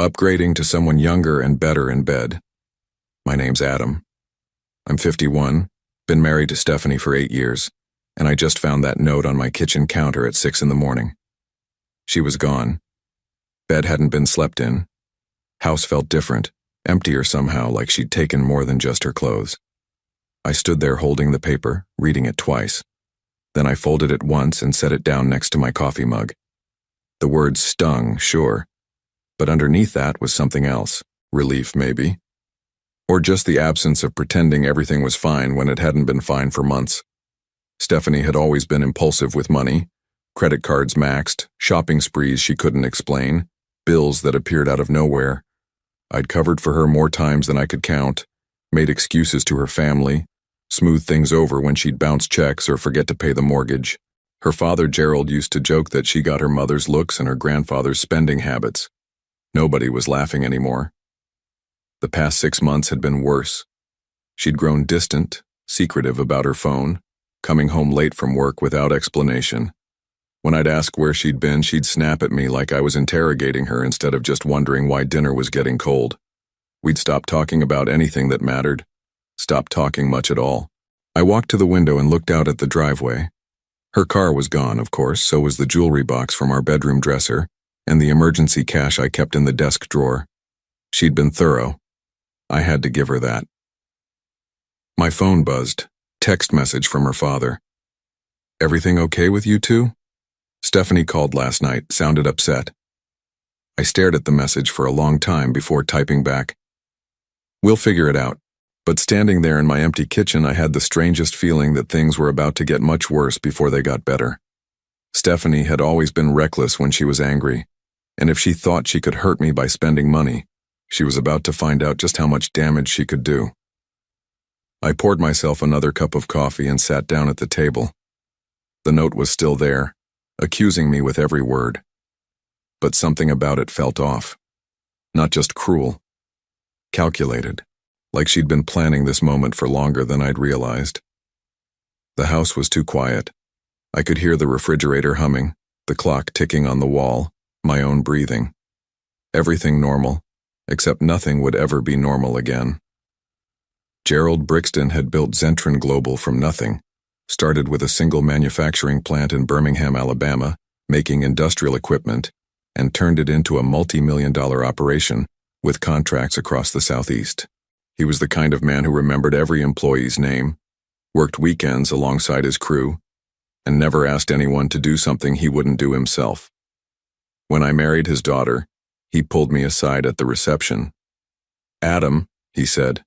upgrading to someone younger and better in bed. My name's Adam. I'm 51, been married to Stephanie for 8 years, and I just found that note on my kitchen counter at 6 in the morning. She was gone. Bed hadn't been slept in. House felt different, emptier somehow, like she'd taken more than just her clothes. I stood there holding the paper, reading it twice. Then I folded it once and set it down next to my coffee mug. The words stung, sure, but underneath that was something else. Relief, maybe. Or just the absence of pretending everything was fine when it hadn't been fine for months. Stephanie had always been impulsive with money. Credit cards maxed, shopping sprees she couldn't explain, bills that appeared out of nowhere. I'd covered for her more times than I could count, made excuses to her family, smoothed things over when she'd bounce checks or forget to pay the mortgage. Her father, Gerald, used to joke that she got her mother's looks and her grandfather's spending habits. Nobody was laughing anymore. The past 6 months had been worse. She'd grown distant, secretive about her phone, coming home late from work without explanation. When I'd ask where she'd been, she'd snap at me like I was interrogating her instead of just wondering why dinner was getting cold. We'd stop talking about anything that mattered, stop talking much at all. I walked to the window and looked out at the driveway. Her car was gone, of course, so was the jewelry box from our bedroom dresser, and the emergency cash I kept in the desk drawer. She'd been thorough. I had to give her that. My phone buzzed. Text message from her father. "Everything okay with you two?" Stephanie called last night, sounded upset. I stared at the message for a long time before typing back, "We'll figure it out." But standing there in my empty kitchen, I had the strangest feeling that things were about to get much worse before they got better. Stephanie had always been reckless when she was angry, and if she thought she could hurt me by spending money, she was about to find out just how much damage she could do. I poured myself another cup of coffee and sat down at the table. The note was still there, accusing me with every word. But something about it felt off. Not just cruel. Calculated. Like she'd been planning this moment for longer than I'd realized. The house was too quiet. I could hear the refrigerator humming, the clock ticking on the wall, my own breathing. Everything normal, except nothing would ever be normal again. Gerald Brixton had built Zentron Global from nothing, started with a single manufacturing plant in Birmingham, Alabama, making industrial equipment, and turned it into a multi-million-dollar operation with contracts across the Southeast. He was the kind of man who remembered every employee's name, worked weekends alongside his crew, and never asked anyone to do something he wouldn't do himself. When I married his daughter, he pulled me aside at the reception. "Adam," he said,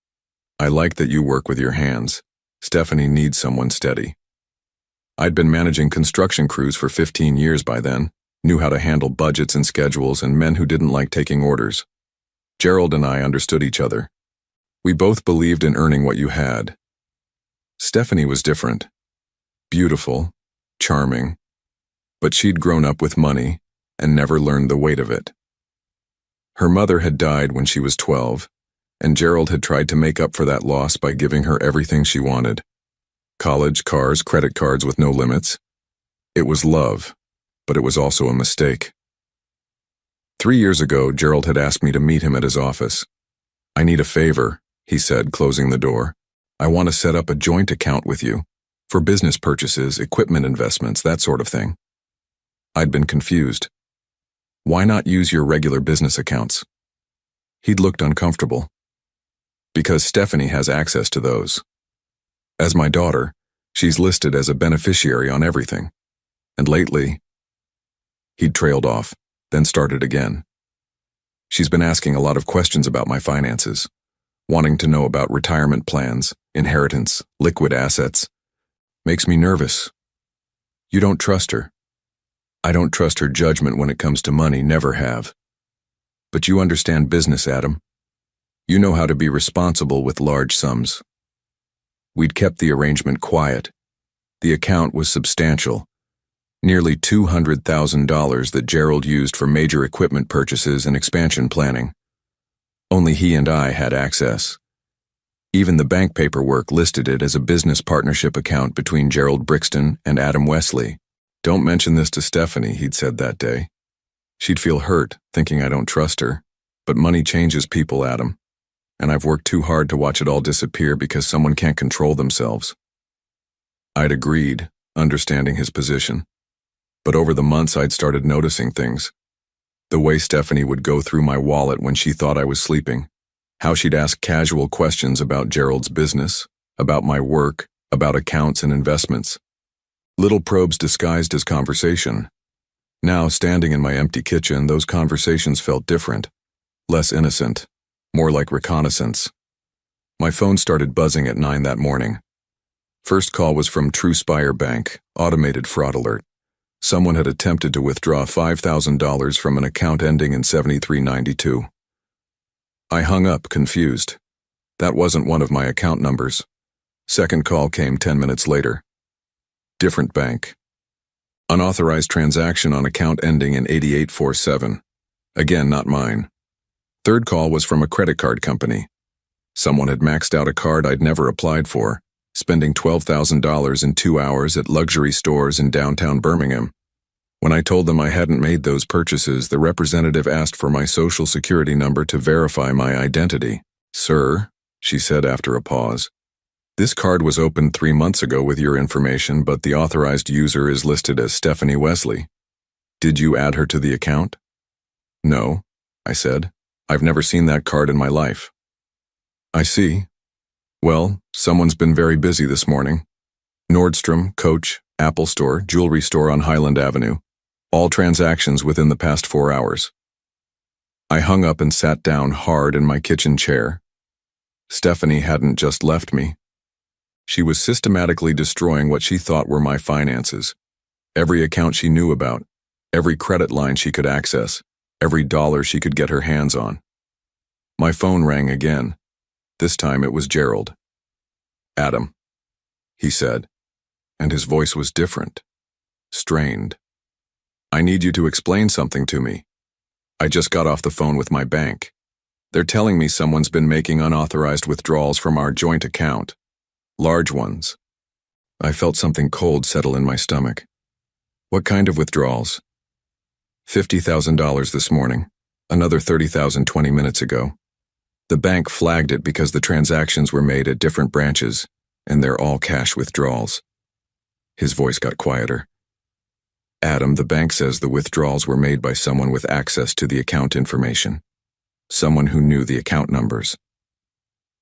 "I like that you work with your hands. Stephanie needs someone steady." I'd been managing construction crews for 15 years by then, knew how to handle budgets and schedules and men who didn't like taking orders. Gerald and I understood each other. We both believed in earning what you had. Stephanie was different. Beautiful, charming, but she'd grown up with money and never learned the weight of it. Her mother had died when she was 12, and Gerald had tried to make up for that loss by giving her everything she wanted. College, cars, credit cards with no limits. It was love, but it was also a mistake. 3 years ago, Gerald had asked me to meet him at his office. "I need a favor," he said, closing the door. "I want to set up a joint account with you, for business purchases, equipment investments, that sort of thing." I'd been confused. "Why not use your regular business accounts?" He'd looked uncomfortable. "Because Stephanie has access to those. As my daughter, she's listed as a beneficiary on everything. And lately..." He'd trailed off, then started again. "She's been asking a lot of questions about my finances, wanting to know about retirement plans, inheritance, liquid assets. Makes me nervous. You don't trust her." "I don't trust her judgment when it comes to money, never have. But you understand business, Adam. You know how to be responsible with large sums." We'd kept the arrangement quiet. The account was substantial. Nearly $200,000 that Gerald used for major equipment purchases and expansion planning. Only he and I had access. Even the bank paperwork listed it as a business partnership account between Gerald Brixton and Adam Wesley. "Don't mention this to Stephanie," he'd said that day. "She'd feel hurt, thinking I don't trust her. But money changes people, Adam. And I've worked too hard to watch it all disappear because someone can't control themselves. I'd agreed, understanding his position. But over the months I'd started noticing things. The way Stephanie would go through my wallet when she thought I was sleeping. How she'd ask casual questions about Gerald's business, about my work, about accounts and investments. Little probes disguised as conversation. Now, standing in my empty kitchen, those conversations felt different, less innocent, more like reconnaissance. My phone started buzzing at 9 that morning. First call was from TrueSpire Bank, automated fraud alert. Someone had attempted to withdraw $5,000 from an account ending in 7392. I hung up, confused. That wasn't one of my account numbers. Second call came 10 minutes later. Different bank. Unauthorized transaction on account ending in 8847. Again, not mine. Third call was from a credit card company. Someone had maxed out a card I'd never applied for, spending $12,000 in 2 hours at luxury stores in downtown Birmingham. When I told them I hadn't made those purchases, the representative asked for my social security number to verify my identity. "Sir," she said after a pause, "this card was opened 3 months ago with your information, but the authorized user is listed as Stephanie Wesley. Did you add her to the account?" "No," I said. "I've never seen that card in my life." "I see. Well, someone's been very busy this morning. Nordstrom, Coach, Apple Store, jewelry store on Highland Avenue. All transactions within the past 4 hours." I hung up and sat down hard in my kitchen chair. Stephanie hadn't just left me. She was systematically destroying what she thought were my finances. Every account she knew about, every credit line she could access, every dollar she could get her hands on. My phone rang again. This time it was Gerald. "Adam," he said, and his voice was different, strained. "I need you to explain something to me. I just got off the phone with my bank. They're telling me someone's been making unauthorized withdrawals from our joint account. Large ones." I felt something cold settle in my stomach. "What kind of withdrawals?" $50,000 this morning, another $30,000 20 minutes ago. The bank flagged it because the transactions were made at different branches, and they're all cash withdrawals. His voice got quieter. "Adam, the bank says the withdrawals were made by someone with access to the account information. Someone who knew the account numbers."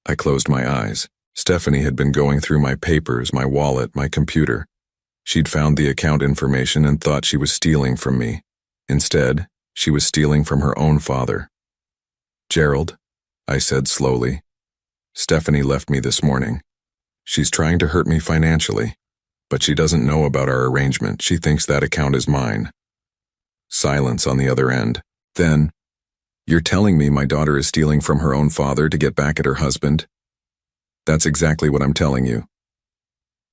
I closed my eyes. Stephanie had been going through my papers, my wallet, my computer. She'd found the account information and thought she was stealing from me. Instead, she was stealing from her own father. "Gerald," I said slowly, "Stephanie left me this morning. She's trying to hurt me financially, but she doesn't know about our arrangement. She thinks that account is mine." Silence on the other end. Then, "You're telling me my daughter is stealing from her own father to get back at her husband?" "That's exactly what I'm telling you."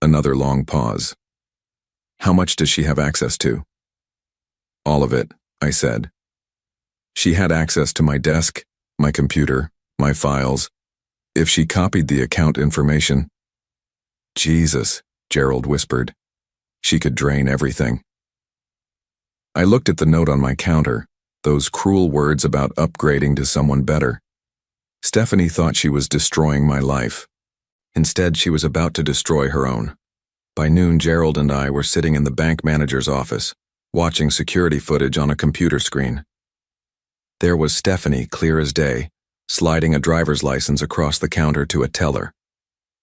Another long pause. "How much does she have access to?" "All of it," I said. "She had access to my desk, my computer, my files. If she copied the account information—" "Jesus," Gerald whispered. "She could drain everything." I looked at the note on my counter, those cruel words about upgrading to someone better. Stephanie thought she was destroying my life. Instead, she was about to destroy her own. By noon, Gerald and I were sitting in the bank manager's office, watching security footage on a computer screen. There was Stephanie, clear as day, sliding a driver's license across the counter to a teller.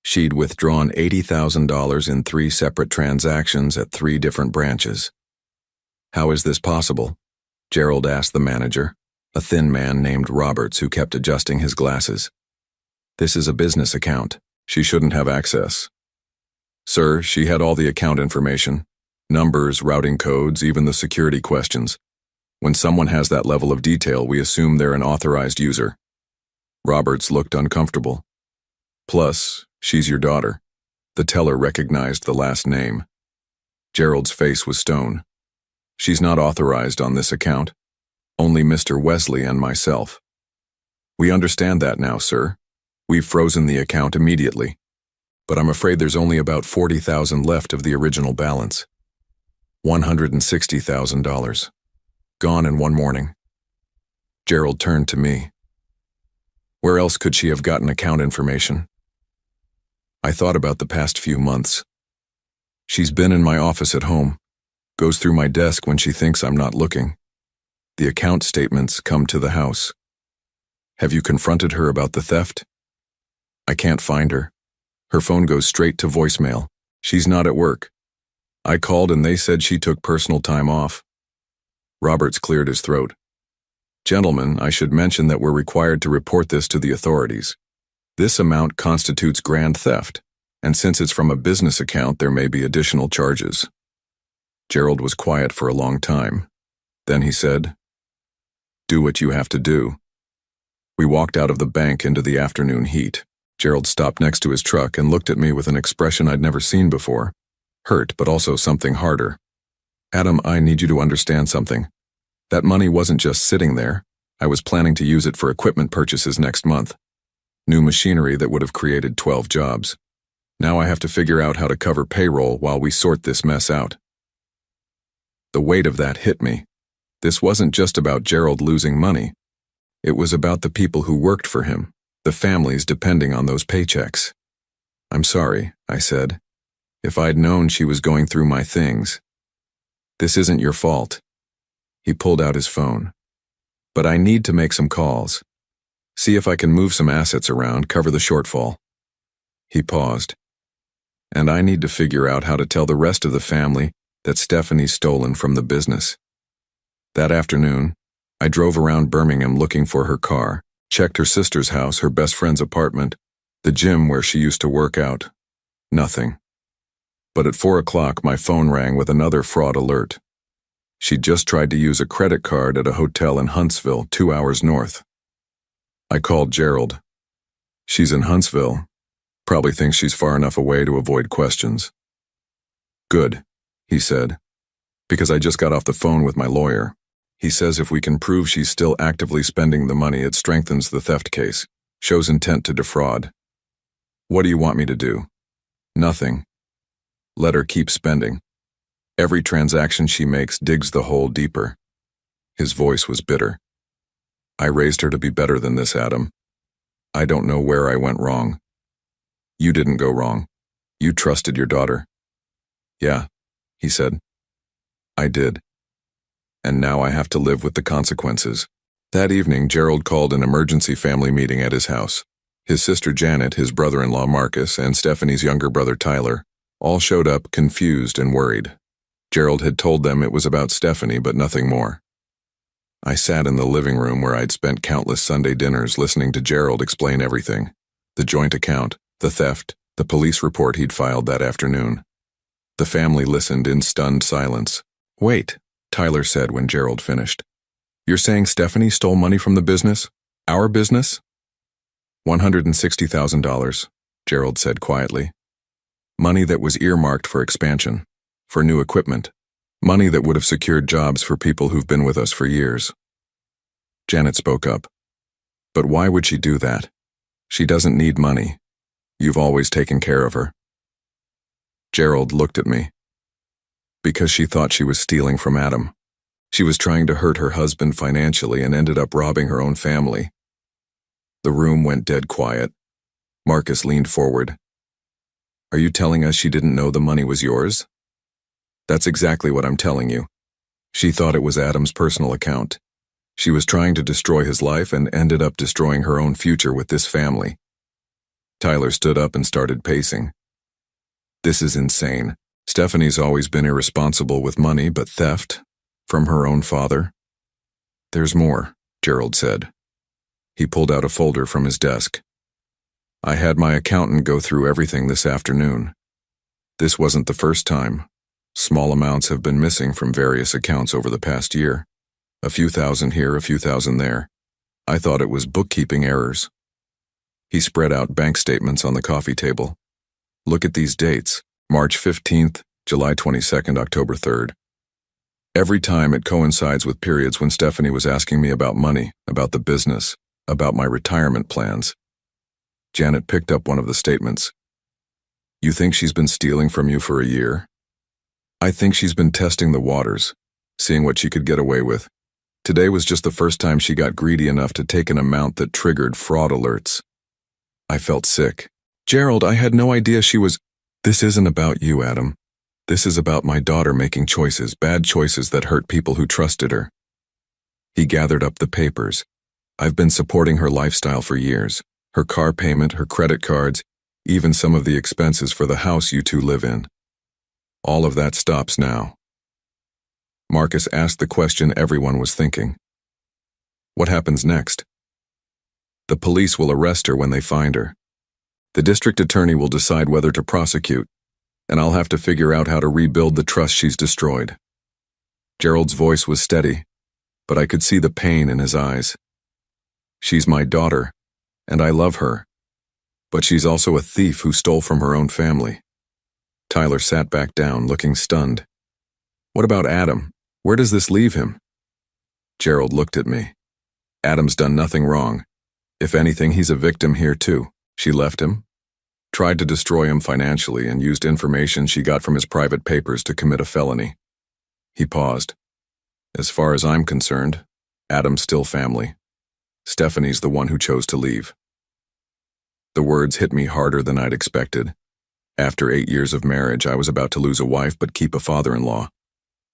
She'd withdrawn $80,000 in 3 separate transactions at 3 different branches. "How is this possible?" Gerald asked the manager, a thin man named Roberts who kept adjusting his glasses. "This is a business account. She shouldn't have access." "Sir, she had all the account information. Numbers, routing codes, even the security questions. When someone has that level of detail, we assume they're an authorized user." Roberts looked uncomfortable. "Plus, she's your daughter." The teller recognized the last name. Gerald's face was stone. "She's not authorized on this account. Only Mr. Wesley and myself." "We understand that now, sir. We've frozen the account immediately. But I'm afraid there's only about $40,000 left of the original balance. $160,000. Gone in one morning." Gerald turned to me. Where else could she have gotten account information? I thought about the past few months. She's been in my office at home, goes through my desk when she thinks I'm not looking. The account statements come to the house. Have you confronted her about the theft? I can't find her. Her phone goes straight to voicemail. She's not at work. I called and they said she took personal time off. Roberts cleared his throat. Gentlemen, I should mention that we're required to report this to the authorities. This amount constitutes grand theft, and since it's from a business account, there may be additional charges. Gerald was quiet for a long time. Then he said, "Do what you have to do." We walked out of the bank into the afternoon heat. Gerald stopped next to his truck and looked at me with an expression I'd never seen before. Hurt, but also something harder. "Adam, I need you to understand something. That money wasn't just sitting there. I was planning to use it for equipment purchases next month. New machinery that would have created 12 jobs. Now I have to figure out how to cover payroll while we sort this mess out." The weight of that hit me. This wasn't just about Gerald losing money. It was about the people who worked for him, the families depending on those paychecks. "I'm sorry," I said. "If I'd known she was going through my things." "This isn't your fault." He pulled out his phone. "But I need to make some calls. See if I can move some assets around, cover the shortfall." He paused. "And I need to figure out how to tell the rest of the family that Stephanie's stolen from the business." That afternoon, I drove around Birmingham looking for her car, checked her sister's house, her best friend's apartment, the gym where she used to work out. Nothing. But at 4 o'clock, my phone rang with another fraud alert. She'd just tried to use a credit card at a hotel in Huntsville, 2 hours north. I called Gerald. "She's in Huntsville. Probably thinks she's far enough away to avoid questions." "Good," he said, "because I just got off the phone with my lawyer. He says if we can prove she's still actively spending the money, it strengthens the theft case, shows intent to defraud." "What do you want me to do?" "Nothing. Let her keep spending. Every transaction she makes digs the hole deeper." His voice was bitter. "I raised her to be better than this, Adam. I don't know where I went wrong." "You didn't go wrong. You trusted your daughter." "Yeah," he said. "I did. And now I have to live with the consequences." That evening, Gerald called an emergency family meeting at his house. His sister Janet, his brother-in-law Marcus, and Stephanie's younger brother Tyler all showed up confused and worried. Gerald had told them it was about Stephanie, but nothing more. I sat in the living room where I'd spent countless Sunday dinners listening to Gerald explain everything. The joint account, the theft, the police report he'd filed that afternoon. The family listened in stunned silence. "Wait," Tyler said when Gerald finished. "You're saying Stephanie stole money from the business? Our business?" $160,000, Gerald said quietly. Money that was earmarked for expansion, for new equipment. Money that would have secured jobs for people who've been with us for years. Janet spoke up. "But why would she do that? She doesn't need money. You've always taken care of her." Gerald looked at me. "Because she thought she was stealing from Adam. She was trying to hurt her husband financially and ended up robbing her own family." The room went dead quiet. Marcus leaned forward. "Are you telling us she didn't know the money was yours?" "That's exactly what I'm telling you. She thought it was Adam's personal account. She was trying to destroy his life and ended up destroying her own future with this family." Tyler stood up and started pacing. "This is insane. Stephanie's always been irresponsible with money, but theft? From her own father?" "There's more," Gerald said. He pulled out a folder from his desk. "I had my accountant go through everything this afternoon. This wasn't the first time. Small amounts have been missing from various accounts over the past year. A few thousand here, a few thousand there. I thought it was bookkeeping errors." He spread out bank statements on the coffee table. "Look at these dates. March 15th, July 22nd, October 3rd. Every time it coincides with periods when Stephanie was asking me about money, about the business, about my retirement plans." Janet picked up one of the statements. "You think she's been stealing from you for a year?" "I think she's been testing the waters, seeing what she could get away with. Today was just the first time she got greedy enough to take an amount that triggered fraud alerts. I felt sick. Gerald, I had no idea she was— This isn't about you, Adam. This is about my daughter making choices, bad choices that hurt people who trusted her. He gathered up the papers. I've been supporting her lifestyle for years. Her car payment, her credit cards, even some of the expenses for the house you two live in. All of that stops now. Marcus asked the question everyone was thinking. What happens next? The police will arrest her when they find her. The district attorney will decide whether to prosecute, and I'll have to figure out how to rebuild the trust she's destroyed. Gerald's voice was steady, but I could see the pain in his eyes. She's my daughter, and I love her, but she's also a thief who stole from her own family. Tyler sat back down, looking stunned. What about Adam? Where does this leave him? Gerald looked at me. Adam's done nothing wrong. If anything, he's a victim here too. She left him, tried to destroy him financially, and used information she got from his private papers to commit a felony. He paused. As far as I'm concerned, Adam's still family. Stephanie's the one who chose to leave. The words hit me harder than I'd expected. After 8 years of marriage, I was about to lose a wife but keep a father-in-law.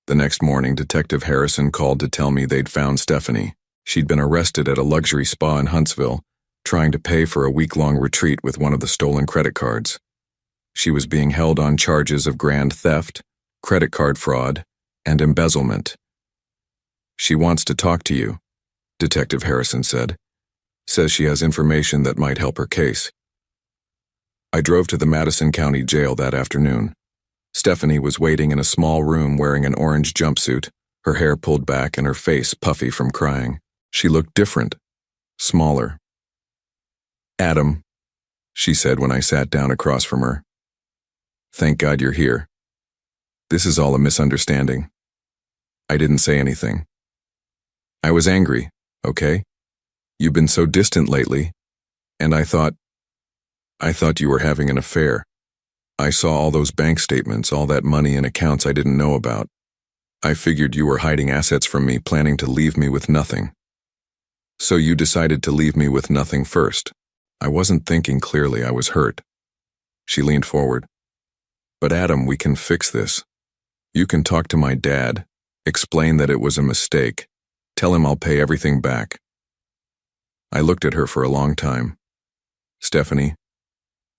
The next morning, Detective Harrison called to tell me they'd found Stephanie. She'd been arrested at a luxury spa in Huntsville, trying to pay for a week-long retreat with one of the stolen credit cards. She was being held on charges of grand theft, credit card fraud, and embezzlement. She wants to talk to you, Detective Harrison said. Says she has information that might help her case. I drove to the Madison County Jail that afternoon. Stephanie was waiting in a small room wearing an orange jumpsuit, her hair pulled back and her face puffy from crying. She looked different, smaller. Adam, she said when I sat down across from her. Thank God you're here. This is all a misunderstanding. I didn't say anything. I was angry, okay? You've been so distant lately, and I thought you were having an affair. I saw all those bank statements, all that money in accounts I didn't know about. I figured you were hiding assets from me, planning to leave me with nothing. So you decided to leave me with nothing first. I wasn't thinking clearly, I was hurt. She leaned forward. But Adam, we can fix this. You can talk to my dad, explain that it was a mistake, tell him I'll pay everything back. I looked at her for a long time. Stephanie,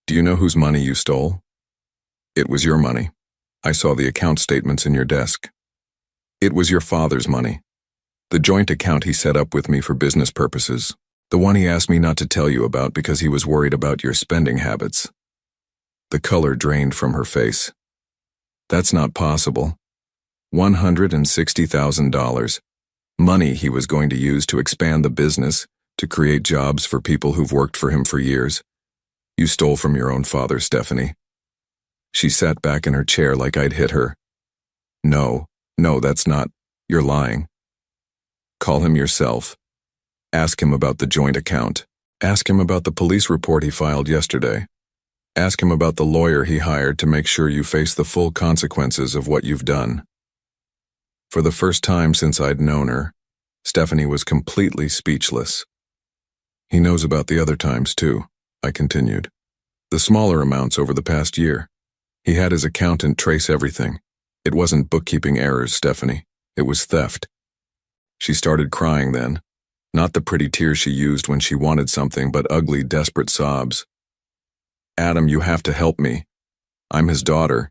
do you know whose money you stole? It was your money. I saw the account statements in your desk. It was your father's money. The joint account he set up with me for business purposes. The one he asked me not to tell you about because he was worried about your spending habits. The color drained from her face. That's not possible. $160,000. Money he was going to use to expand the business, to create jobs for people who've worked for him for years. You stole from your own father, Stephanie. She sat back in her chair like I'd hit her. No, that's not. You're lying. Call him yourself. Ask him about the joint account. Ask him about the police report he filed yesterday. Ask him about the lawyer he hired to make sure you face the full consequences of what you've done. For the first time since I'd known her, Stephanie was completely speechless. He knows about the other times too, I continued. The smaller amounts over the past year. He had his accountant trace everything. It wasn't bookkeeping errors, Stephanie. It was theft. She started crying then. Not the pretty tears she used when she wanted something, but ugly, desperate sobs. Adam, you have to help me. I'm his daughter.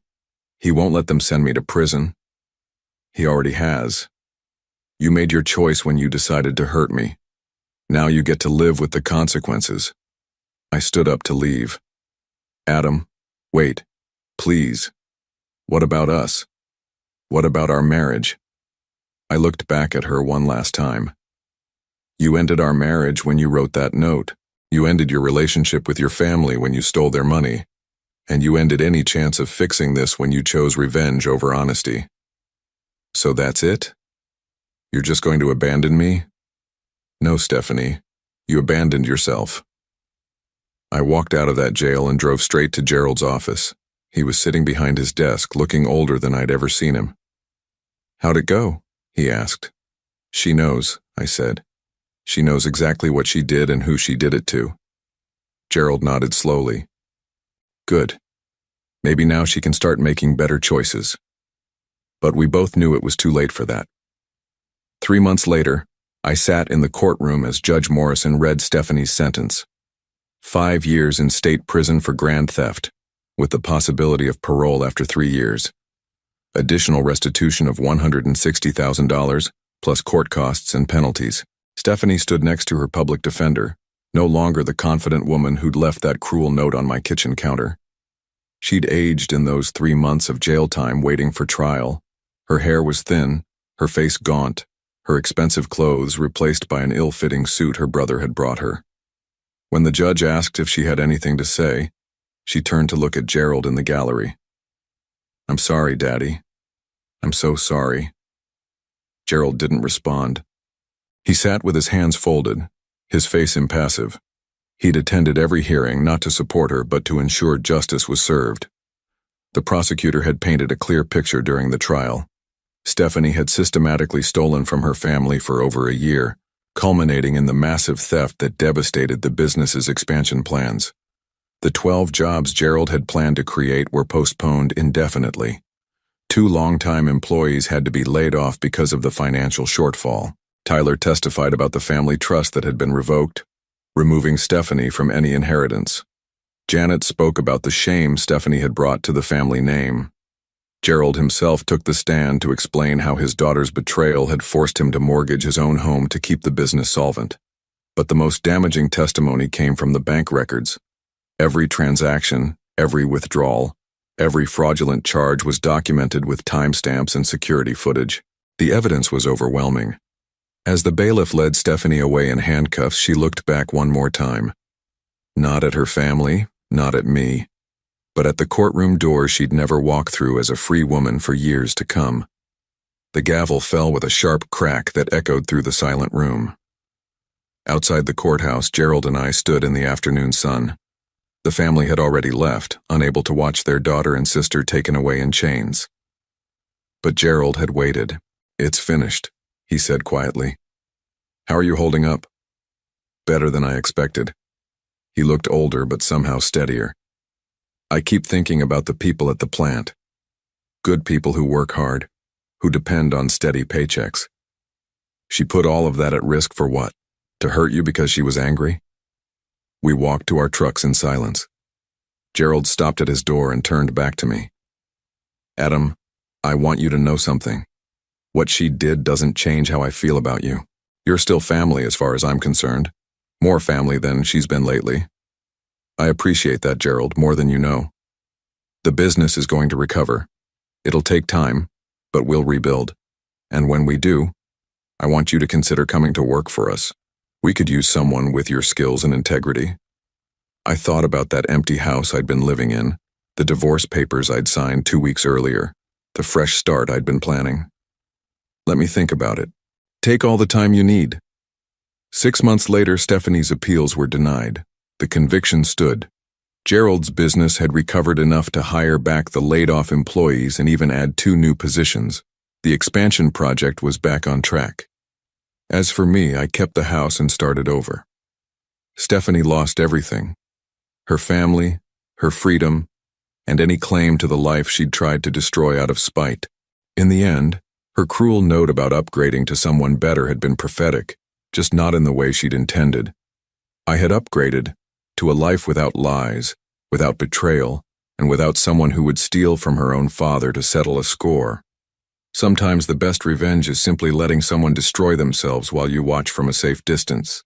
He won't let them send me to prison. He already has. You made your choice when you decided to hurt me. Now you get to live with the consequences. I stood up to leave. Adam, wait. Please. What about us? What about our marriage? I looked back at her one last time. You ended our marriage when you wrote that note. You ended your relationship with your family when you stole their money. And you ended any chance of fixing this when you chose revenge over honesty. So that's it? You're just going to abandon me? No, Stephanie. You abandoned yourself. I walked out of that jail and drove straight to Gerald's office. He was sitting behind his desk, looking older than I'd ever seen him. How'd it go? He asked. She knows, I said. She knows exactly what she did and who she did it to. Gerald nodded slowly. Good. Maybe now she can start making better choices. But we both knew it was too late for that. 3 months later, I sat in the courtroom as Judge Morrison read Stephanie's sentence. 5 years in state prison for grand theft, with the possibility of parole after 3 years. Additional restitution of $160,000, plus court costs and penalties. Stephanie stood next to her public defender, no longer the confident woman who'd left that cruel note on my kitchen counter. She'd aged in those 3 months of jail time waiting for trial. Her hair was thin, her face gaunt, her expensive clothes replaced by an ill-fitting suit her brother had brought her. When the judge asked if she had anything to say, she turned to look at Gerald in the gallery. I'm sorry, Daddy. I'm so sorry. Gerald didn't respond. He sat with his hands folded, his face impassive. He'd attended every hearing not to support her but to ensure justice was served. The prosecutor had painted a clear picture during the trial. Stephanie had systematically stolen from her family for over a year, culminating in the massive theft that devastated the business's expansion plans. The 12 jobs Gerald had planned to create were postponed indefinitely. 2 longtime employees had to be laid off because of the financial shortfall. Tyler testified about the family trust that had been revoked, removing Stephanie from any inheritance. Janet spoke about the shame Stephanie had brought to the family name. Gerald himself took the stand to explain how his daughter's betrayal had forced him to mortgage his own home to keep the business solvent. But the most damaging testimony came from the bank records. Every transaction, every withdrawal, every fraudulent charge was documented with timestamps and security footage. The evidence was overwhelming. As the bailiff led Stephanie away in handcuffs, she looked back one more time. Not at her family, not at me, but at the courtroom door she'd never walk through as a free woman for years to come. The gavel fell with a sharp crack that echoed through the silent room. Outside the courthouse, Gerald and I stood in the afternoon sun. The family had already left, unable to watch their daughter and sister taken away in chains. But Gerald had waited. It's finished, he said quietly. How are you holding up? Better than I expected. He looked older but somehow steadier. I keep thinking about the people at the plant. Good people who work hard, who depend on steady paychecks. She put all of that at risk for what? To hurt you because she was angry? We walked to our trucks in silence. Gerald stopped at his door and turned back to me. Adam, I want you to know something. What she did doesn't change how I feel about you. You're still family as far as I'm concerned. More family than she's been lately. I appreciate that, Gerald, more than you know. The business is going to recover. It'll take time, but we'll rebuild. And when we do, I want you to consider coming to work for us. We could use someone with your skills and integrity. I thought about that empty house I'd been living in, the divorce papers I'd signed 2 weeks earlier, the fresh start I'd been planning. Let me think about it. Take all the time you need. 6 months later, Stephanie's appeals were denied. The conviction stood. Gerald's business had recovered enough to hire back the laid-off employees and even add 2 new positions. The expansion project was back on track. As for me, I kept the house and started over. Stephanie lost everything. Her family, her freedom, and any claim to the life she'd tried to destroy out of spite. In the end, her cruel note about upgrading to someone better had been prophetic, just not in the way she'd intended. I had upgraded to a life without lies, without betrayal, and without someone who would steal from her own father to settle a score. Sometimes the best revenge is simply letting someone destroy themselves while you watch from a safe distance.